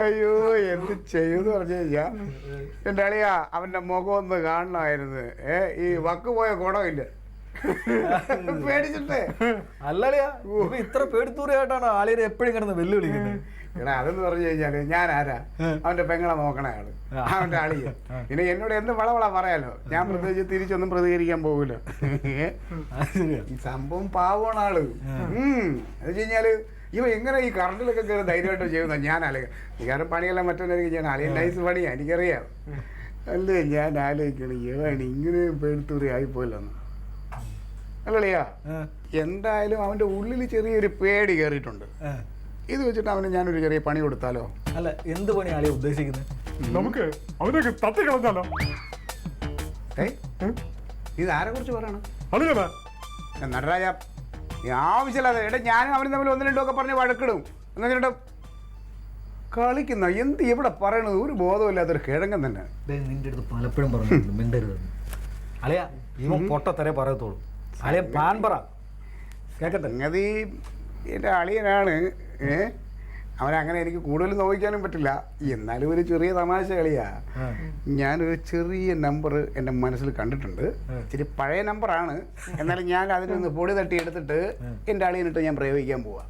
അയ്യോ എന്ത് ചെയ്യുമെന്ന് പറഞ്ഞു കഴിഞ്ഞാ എൻ്റെ അളിയാ അവൻ്റെ മുഖം ഒന്ന് കാണണമായിരുന്നു. ഈ വക്ക് പോയ ഗുണമില്ല പേടിച്ചിട്ടേ. അല്ലളിയാ ഇത്ര പേടിത്തൂറിയായിട്ടാണ് ആളിയെ എപ്പോഴും കിടന്ന് വെല്ലുവിളിക്കുന്നത്. എടാ അതെന്ന് പറഞ്ഞു കഴിഞ്ഞാല് ഞാൻ ആരാ? അവന്റെ പെങ്ങളെ നോക്കണ ആള്, അവന്റെ അളിയ. പിന്നെ എന്നോട് എന്ത് വളവള പറയാലോ, ഞാൻ പ്രത്യേകിച്ച് തിരിച്ചൊന്നും പ്രതികരിക്കാൻ പോകില്ല. ഈ സംഭവം പാവമാണ് ആള്. എന്ന് വെച്ച് കഴിഞ്ഞാല് ഇവ എങ്ങനെ ഈ കറണ്ടിലൊക്കെ കയറി ധൈര്യമായിട്ട് ചെയ്യുന്ന ഞാൻ ആലോചിക്കാം. കാരണം പണിയെല്ലാം മറ്റൊന്നായിരിക്കും ഞാൻ അളിയ നൈസ് പണിയാ എനിക്കറിയാം. അല്ലേ ഞാൻ ആലോചിക്കണം ഏതാണ് ഇങ്ങനെ പേടിത്തൂറി ആയിപ്പോയില്ലെന്ന്. അല്ലളിയാ എന്തായാലും അവന്റെ ഉള്ളിൽ ചെറിയൊരു പേടി കയറിയിട്ടുണ്ട്. ഇത് വെച്ചിട്ട് അവന് ഞാനൊരു ചെറിയ പണി കൊടുത്താലോ? അല്ല എന്ത് പണി ആളിയെ ഉദ്ദേശിക്കുന്നത്? നമുക്ക് അവനൊക്കെ തത്തി കളഞ്ഞാലോ? ഇത് ആരെ കുറിച്ച് പറയണം? അറിയാ നടരാജ ആവശ്യമില്ലാതെ എടാ ഞാനും അവനും തമ്മിൽ ഒന്ന് രണ്ടും ഒക്കെ പറഞ്ഞ് വഴക്കിടും. എന്നിട്ട് കളിക്കുന്ന എന്ത് എവിടെ പറയണത് ഒരു ബോധമില്ലാത്തൊരു കിഴങ്ങൻ തന്നെ. നിന്റെ അടുത്ത് പലപ്പോഴും പറഞ്ഞു മിണ്ടരുത്. അളിയ ഇവൻ പൊട്ടത്തരേ പറയത്തോളൂ. അളിയ പ്ലാൻ പറ കേക്കട്ടെ. സംഗതി എൻ്റെ അളിയനാണ്. അവനങ്ങനെ എനിക്ക് കൂടുതൽ നോക്കിക്കാനും പറ്റില്ല. എന്നാലും ഒരു ചെറിയ തമാശ കളിയാ. ഞാനൊരു ചെറിയ നമ്പർ എൻ്റെ മനസ്സിൽ കണ്ടിട്ടുണ്ട്. ഇച്ചിരി പഴയ നമ്പറാണ്. എന്നാലും ഞാൻ അതിനൊന്ന് പൊടി തട്ടി എടുത്തിട്ട് എൻ്റെ അളിയനിട്ട് ഞാൻ പ്രയോഗിക്കാൻ പോവാ.